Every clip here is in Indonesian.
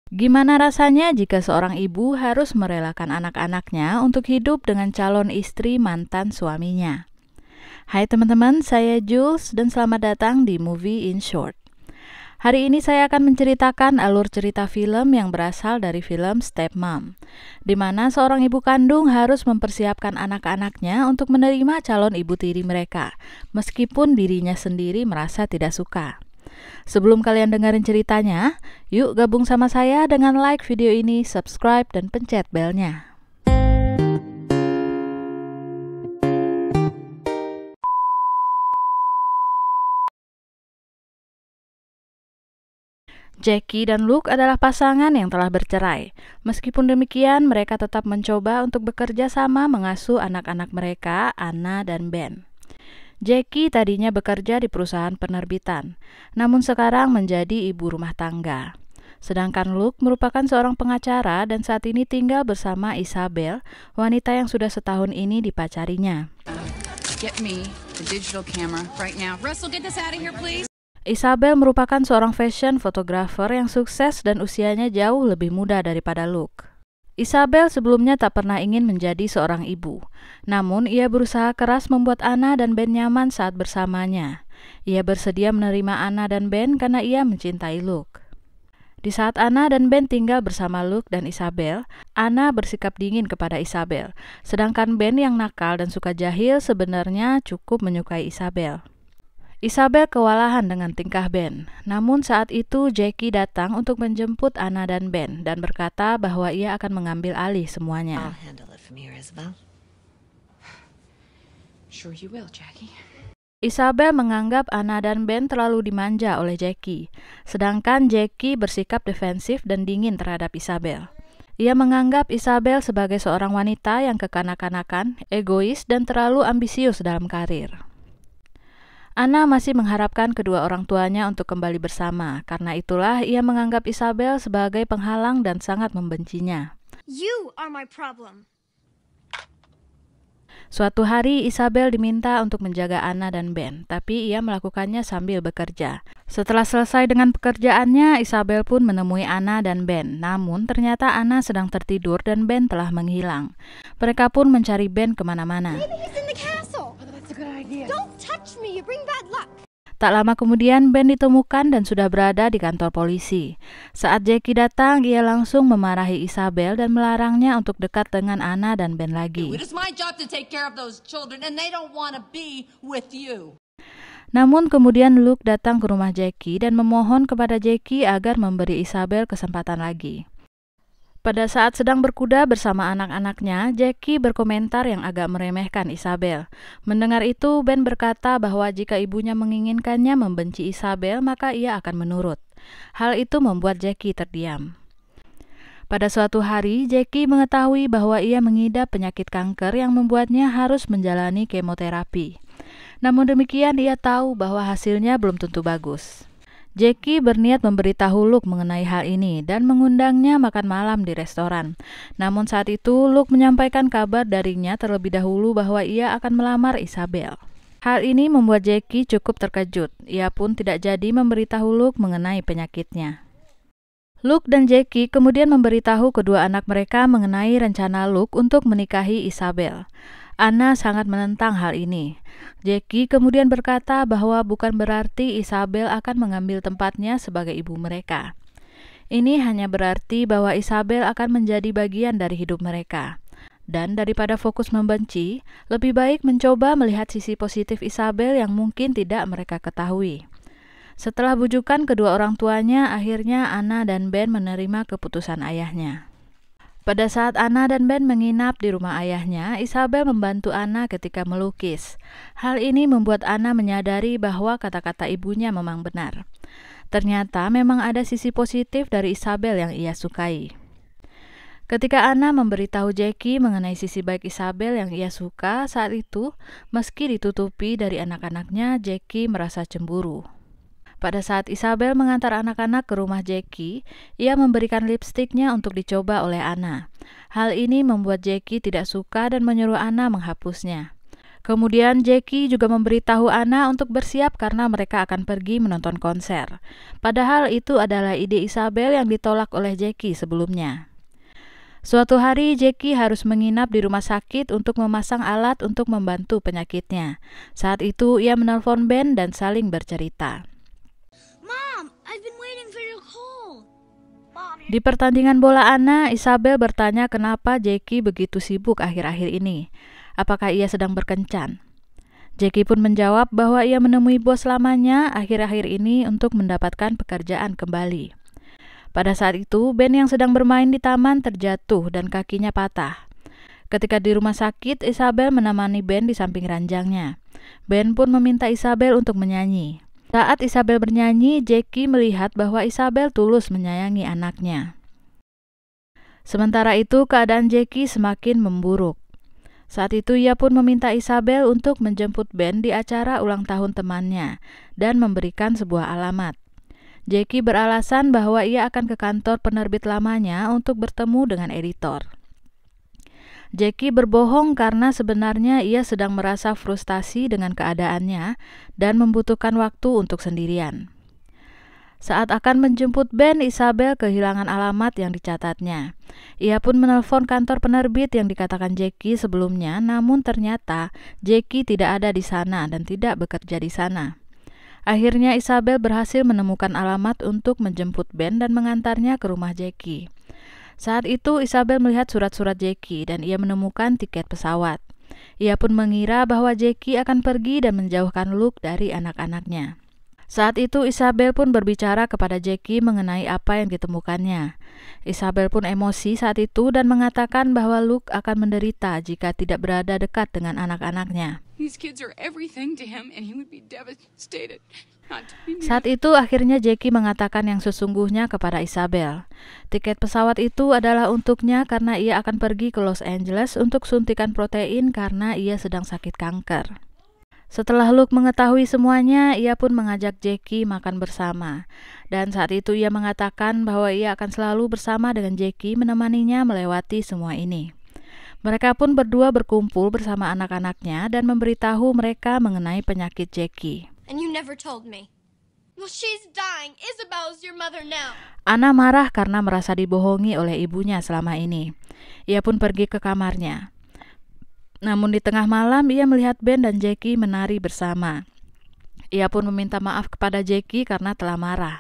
Gimana rasanya jika seorang ibu harus merelakan anak-anaknya untuk hidup dengan calon istri mantan suaminya? Hai teman-teman, saya Jules dan selamat datang di Movie in Short. Hari ini saya akan menceritakan alur cerita film yang berasal dari film Stepmom, di mana seorang ibu kandung harus mempersiapkan anak-anaknya untuk menerima calon ibu tiri mereka, meskipun dirinya sendiri merasa tidak suka. Sebelum kalian dengerin ceritanya, yuk gabung sama saya dengan like video ini, subscribe, dan pencet belnya. Jackie dan Luke adalah pasangan yang telah bercerai. Meskipun demikian, mereka tetap mencoba untuk bekerja sama mengasuh anak-anak mereka, Anna dan Ben. Jackie tadinya bekerja di perusahaan penerbitan, namun sekarang menjadi ibu rumah tangga. Sedangkan Luke merupakan seorang pengacara dan saat ini tinggal bersama Isabel, wanita yang sudah setahun ini dipacarinya. Get me the digital camera right now. Russell, get this out of here, please. Isabel merupakan seorang fashion photographer yang sukses dan usianya jauh lebih muda daripada Luke. Isabel sebelumnya tak pernah ingin menjadi seorang ibu, namun ia berusaha keras membuat Anna dan Ben nyaman saat bersamanya. Ia bersedia menerima Anna dan Ben karena ia mencintai Luke. Di saat Anna dan Ben tinggal bersama Luke dan Isabel, Anna bersikap dingin kepada Isabel, sedangkan Ben yang nakal dan suka jahil sebenarnya cukup menyukai Isabel. Isabel kewalahan dengan tingkah Ben, namun saat itu Jackie datang untuk menjemput Anna dan Ben dan berkata bahwa ia akan mengambil alih semuanya. I'll handle it from here, Isabel. Sure you will, Jackie. Isabel menganggap Anna dan Ben terlalu dimanja oleh Jackie, sedangkan Jackie bersikap defensif dan dingin terhadap Isabel. Ia menganggap Isabel sebagai seorang wanita yang kekanak-kanakan, egois, dan terlalu ambisius dalam karir. Anna masih mengharapkan kedua orang tuanya untuk kembali bersama, karena itulah ia menganggap Isabel sebagai penghalang dan sangat membencinya. You are my problem. Suatu hari Isabel diminta untuk menjaga Anna dan Ben, tapi ia melakukannya sambil bekerja. Setelah selesai dengan pekerjaannya, Isabel pun menemui Anna dan Ben, namun ternyata Anna sedang tertidur dan Ben telah menghilang. Mereka pun mencari Ben kemana-mana. Maybe he's in the castle. That's a good idea. Don't touch me, you bring bad luck. Tak lama kemudian Ben ditemukan dan sudah berada di kantor polisi. Saat Jackie datang, ia langsung memarahi Isabel dan melarangnya untuk dekat dengan Anna dan Ben lagi. It is my job to take care of those children, and they don't want to be with you. Namun kemudian Luke datang ke rumah Jackie dan memohon kepada Jackie agar memberi Isabel kesempatan lagi. Pada saat sedang berkuda bersama anak-anaknya, Jackie berkomentar yang agak meremehkan Isabel. Mendengar itu, Ben berkata bahwa jika ibunya menginginkannya membenci Isabel, maka ia akan menurut. Hal itu membuat Jackie terdiam. Pada suatu hari, Jackie mengetahui bahwa ia mengidap penyakit kanker yang membuatnya harus menjalani kemoterapi. Namun demikian, ia tahu bahwa hasilnya belum tentu bagus. Jackie berniat memberitahu Luke mengenai hal ini dan mengundangnya makan malam di restoran. Namun saat itu Luke menyampaikan kabar darinya terlebih dahulu bahwa ia akan melamar Isabel. Hal ini membuat Jackie cukup terkejut. Ia pun tidak jadi memberitahu Luke mengenai penyakitnya. Luke dan Jackie kemudian memberitahu kedua anak mereka mengenai rencana Luke untuk menikahi Isabel. Anna sangat menentang hal ini. Jackie kemudian berkata bahwa bukan berarti Isabel akan mengambil tempatnya sebagai ibu mereka. Ini hanya berarti bahwa Isabel akan menjadi bagian dari hidup mereka. Dan daripada fokus membenci, lebih baik mencoba melihat sisi positif Isabel yang mungkin tidak mereka ketahui. Setelah bujukan kedua orang tuanya, akhirnya Anna dan Ben menerima keputusan ayahnya. Pada saat Anna dan Ben menginap di rumah ayahnya, Isabel membantu Anna ketika melukis. Hal ini membuat Anna menyadari bahwa kata-kata ibunya memang benar. Ternyata memang ada sisi positif dari Isabel yang ia sukai. Ketika Anna memberitahu Jackie mengenai sisi baik Isabel yang ia suka, saat itu, meski ditutupi dari anak-anaknya, Jackie merasa cemburu. Pada saat Isabel mengantar anak-anak ke rumah Jackie, ia memberikan lipstiknya untuk dicoba oleh Anna. Hal ini membuat Jackie tidak suka dan menyuruh Anna menghapusnya. Kemudian Jackie juga memberitahu Anna untuk bersiap karena mereka akan pergi menonton konser. Padahal itu adalah ide Isabel yang ditolak oleh Jackie sebelumnya. Suatu hari Jackie harus menginap di rumah sakit untuk memasang alat untuk membantu penyakitnya. Saat itu ia menelpon Ben dan saling bercerita. Mom, I've been waiting for your call. Di pertandingan bola Anna, Isabel bertanya kenapa Jackie begitu sibuk akhir-akhir ini. Apakah ia sedang berkencan? Jackie pun menjawab bahwa ia menemui bos lamanya akhir-akhir ini untuk mendapatkan pekerjaan kembali. Pada saat itu, Ben yang sedang bermain di taman terjatuh dan kakinya patah. Ketika di rumah sakit, Isabel menemani Ben di samping ranjangnya. Ben pun meminta Isabel untuk menyanyi. Saat Isabel bernyanyi, Jackie melihat bahwa Isabel tulus menyayangi anaknya. Sementara itu, keadaan Jackie semakin memburuk. Saat itu ia pun meminta Isabel untuk menjemput Ben di acara ulang tahun temannya dan memberikan sebuah alamat. Jackie beralasan bahwa ia akan ke kantor penerbit lamanya untuk bertemu dengan editor. Jackie berbohong karena sebenarnya ia sedang merasa frustasi dengan keadaannya dan membutuhkan waktu untuk sendirian. Saat akan menjemput Ben, Isabel kehilangan alamat yang dicatatnya. Ia pun menelpon kantor penerbit yang dikatakan Jackie sebelumnya, namun ternyata Jackie tidak ada di sana dan tidak bekerja di sana. Akhirnya Isabel berhasil menemukan alamat untuk menjemput Ben dan mengantarnya ke rumah Jackie. Saat itu Isabel melihat surat-surat Jackie dan ia menemukan tiket pesawat. Ia pun mengira bahwa Jackie akan pergi dan menjauhkan Luke dari anak-anaknya. Saat itu Isabel pun berbicara kepada Jackie mengenai apa yang ditemukannya. Isabel pun emosi saat itu dan mengatakan bahwa Luke akan menderita jika tidak berada dekat dengan anak-anaknya. These kids are everything to him, and he would be devastated not to be near Saat itu akhirnya Jackie mengatakan yang sesungguhnya kepada Isabel. Tiket pesawat itu adalah untuknya karena ia akan pergi ke Los Angeles untuk suntikan protein karena ia sedang sakit kanker. Setelah Luke mengetahui semuanya, ia pun mengajak Jackie makan bersama. Dan saat itu ia mengatakan bahwa ia akan selalu bersama dengan Jackie menemaninya melewati semua ini. Mereka pun berdua berkumpul bersama anak-anaknya dan memberitahu mereka mengenai penyakit Jackie. And you never told me. Well, she's dying. Isabel's your mother now. Anna marah karena merasa dibohongi oleh ibunya selama ini. Ia pun pergi ke kamarnya. Namun di tengah malam ia melihat Ben dan Jackie menari bersama. Ia pun meminta maaf kepada Jackie karena telah marah.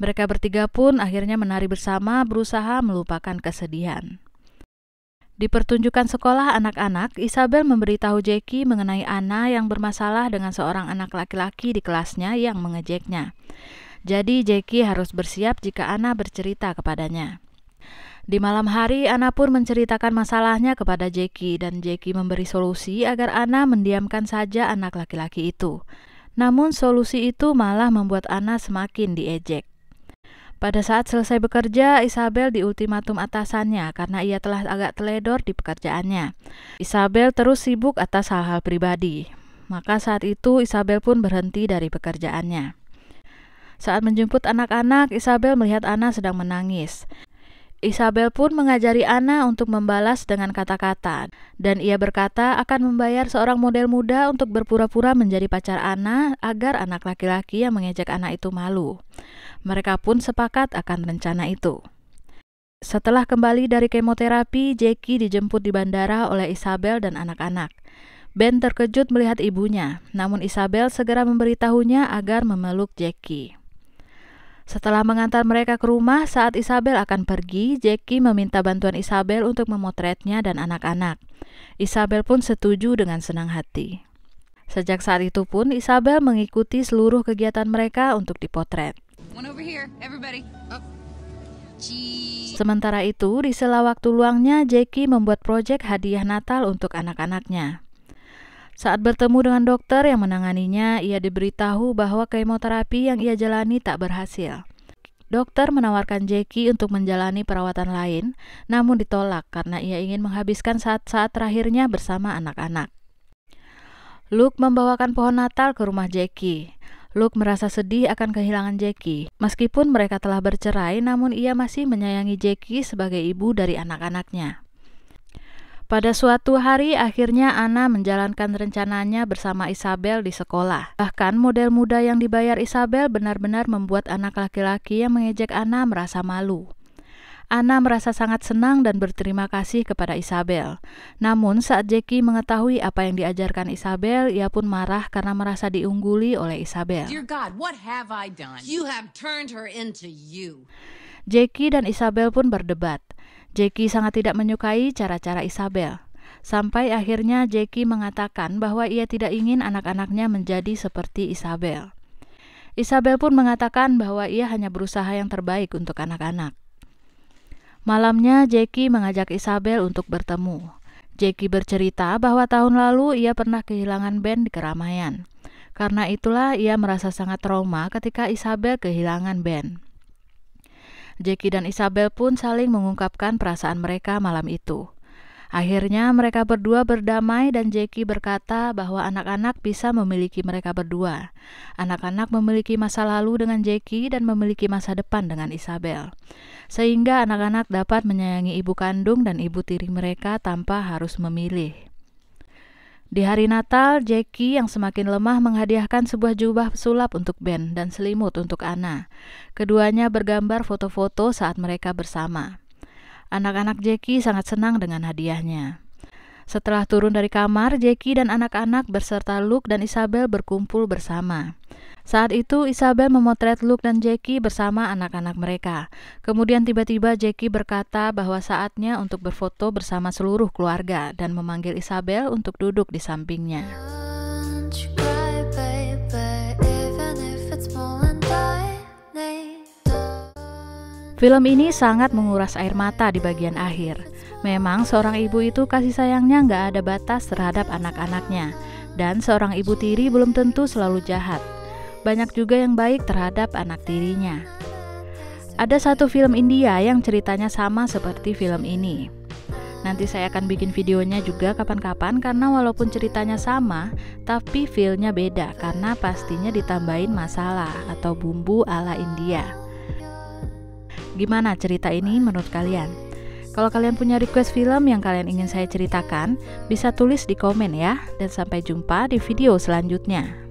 Mereka bertiga pun akhirnya menari bersama berusaha melupakan kesedihan. Di pertunjukan sekolah anak-anak, Isabel memberitahu Jackie mengenai Anna yang bermasalah dengan seorang anak laki-laki di kelasnya yang mengejeknya. Jadi Jackie harus bersiap jika Anna bercerita kepadanya. Di malam hari, Anna pun menceritakan masalahnya kepada Jackie dan Jackie memberi solusi agar Anna mendiamkan saja anak laki-laki itu. Namun solusi itu malah membuat Anna semakin diejek. Pada saat selesai bekerja, Isabel diultimatum atasannya karena ia telah agak teledor di pekerjaannya. Isabel terus sibuk atas hal-hal pribadi. Maka saat itu Isabel pun berhenti dari pekerjaannya. Saat menjemput anak-anak, Isabel melihat Anna sedang menangis. Isabel pun mengajari Anna untuk membalas dengan kata-kata, dan ia berkata akan membayar seorang model muda untuk berpura-pura menjadi pacar Anna agar anak laki-laki yang mengejek Anna itu malu. Mereka pun sepakat akan rencana itu. Setelah kembali dari kemoterapi, Jackie dijemput di bandara oleh Isabel dan anak-anak. Ben terkejut melihat ibunya, namun Isabel segera memberitahunya agar memeluk Jackie. Setelah mengantar mereka ke rumah, saat Isabel akan pergi, Jackie meminta bantuan Isabel untuk memotretnya dan anak-anak. Isabel pun setuju dengan senang hati. Sejak saat itu pun, Isabel mengikuti seluruh kegiatan mereka untuk dipotret. One over here, everybody. Oh. Gee. Sementara itu, di sela waktu luangnya, Jackie membuat proyek hadiah Natal untuk anak-anaknya. Saat bertemu dengan dokter yang menanganinya, ia diberitahu bahwa kemoterapi yang ia jalani tak berhasil. Dokter menawarkan Jackie untuk menjalani perawatan lain, namun ditolak karena ia ingin menghabiskan saat-saat terakhirnya bersama anak-anak. Luke membawakan pohon Natal ke rumah Jackie. Luke merasa sedih akan kehilangan Jackie. Meskipun mereka telah bercerai, namun ia masih menyayangi Jackie sebagai ibu dari anak-anaknya. Pada suatu hari, akhirnya Anna menjalankan rencananya bersama Isabel di sekolah. Bahkan model muda yang dibayar Isabel benar-benar membuat anak laki-laki yang mengejek Anna merasa malu. Anna merasa sangat senang dan berterima kasih kepada Isabel. Namun saat Jackie mengetahui apa yang diajarkan Isabel, ia pun marah karena merasa diungguli oleh Isabel. Dear God, what have I done? You have turned her into you. Jackie dan Isabel pun berdebat. Jackie sangat tidak menyukai cara-cara Isabel. Sampai akhirnya Jackie mengatakan bahwa ia tidak ingin anak-anaknya menjadi seperti Isabel. Isabel pun mengatakan bahwa ia hanya berusaha yang terbaik untuk anak-anak. Malamnya Jackie mengajak Isabel untuk bertemu. Jackie bercerita bahwa tahun lalu ia pernah kehilangan Ben di keramaian. Karena itulah ia merasa sangat trauma ketika Isabel kehilangan Ben. Jackie dan Isabel pun saling mengungkapkan perasaan mereka malam itu. Akhirnya mereka berdua berdamai dan Jackie berkata bahwa anak-anak bisa memiliki mereka berdua. Anak-anak memiliki masa lalu dengan Jackie dan memiliki masa depan dengan Isabel. Sehingga anak-anak dapat menyayangi ibu kandung dan ibu tiri mereka tanpa harus memilih. Di hari Natal, Jackie yang semakin lemah menghadiahkan sebuah jubah sulap untuk Ben dan selimut untuk Anna. Keduanya bergambar foto-foto saat mereka bersama. Anak-anak Jackie sangat senang dengan hadiahnya. Setelah turun dari kamar, Jackie dan anak-anak beserta Luke dan Isabel berkumpul bersama. Saat itu Isabel memotret Luke dan Jackie bersama anak-anak mereka. Kemudian tiba-tiba Jackie berkata bahwa saatnya untuk berfoto bersama seluruh keluarga dan memanggil Isabel untuk duduk di sampingnya. Film ini sangat menguras air mata di bagian akhir. Memang seorang ibu itu kasih sayangnya nggak ada batas terhadap anak-anaknya. Dan seorang ibu tiri belum tentu selalu jahat. Banyak juga yang baik terhadap anak tirinya. Ada satu film India yang ceritanya sama seperti film ini. Nanti saya akan bikin videonya juga kapan-kapan karena walaupun ceritanya sama, tapi feel-nya beda karena pastinya ditambahin masalah atau bumbu ala India. Gimana cerita ini menurut kalian? Kalau kalian punya request film yang kalian ingin saya ceritakan, bisa tulis di komen ya. Dan sampai jumpa di video selanjutnya.